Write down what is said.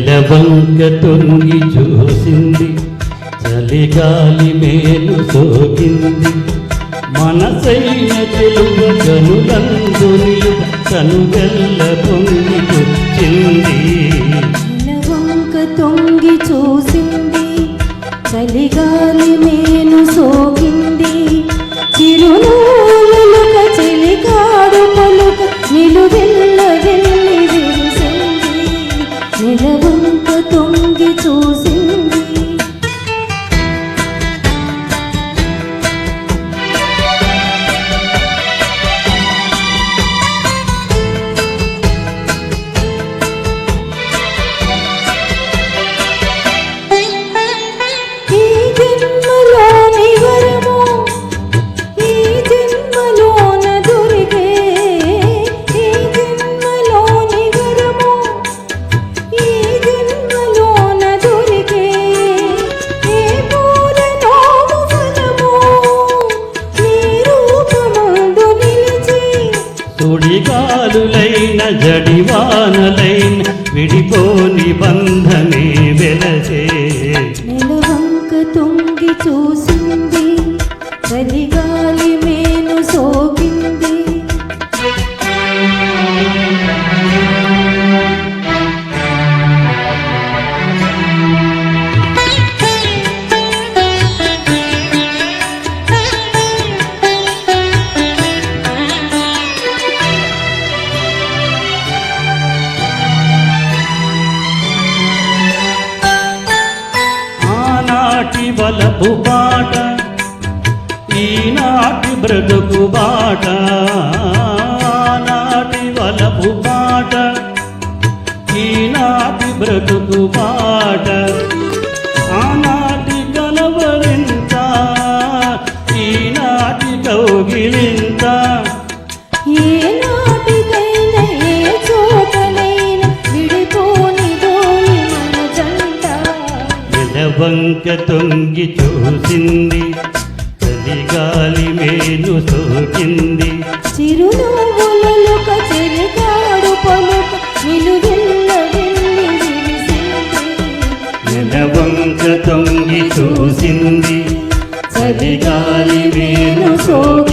నెలవంక తొంగి చూసింది, చలిగాలి మేలు సోకింది. మనసైన చెలువ కనులందు నిలువ కనుగెల్ల పొంగి కూర్చింది. నెలవంక తొంగి చూసింది, చలిగాలి మేలు సోకింది. చిరునవ్వులుక చెలికాడు పలుక నిలువెల్ల వెళ్ళి విరిసింది. నెలవంక తొంగి చూసింది. సుడిగాలులైన జడివానలైన విడిపోని బంధమే వెలసే. నెలవంక తొంగి చూసింది, చలిగాలి మేలు సోకింది. ఆనాటి వలపు బాట, ఈనాటి బ్రతుకు బాట. ఆనాటి వలపు బాట, ఈనాటి బ్రతుకు బాట. ఆనాటి కలవరింత, ఈనాటి కౌగిలింత. ఏనాటికైనా ఏ చోటనైనా విడిపోని దోలి మన జంట. నెలవంక తొంగి చూసింది, చలిగాలి మేలు సోకింది. చిరునవ్వులొక చెలికాడు పలుక నిలువెల్ల వెళ్ళి విరిసింది. నెలవంక తొంగి చూసింది, చలిగాలి మేలు సోకింది.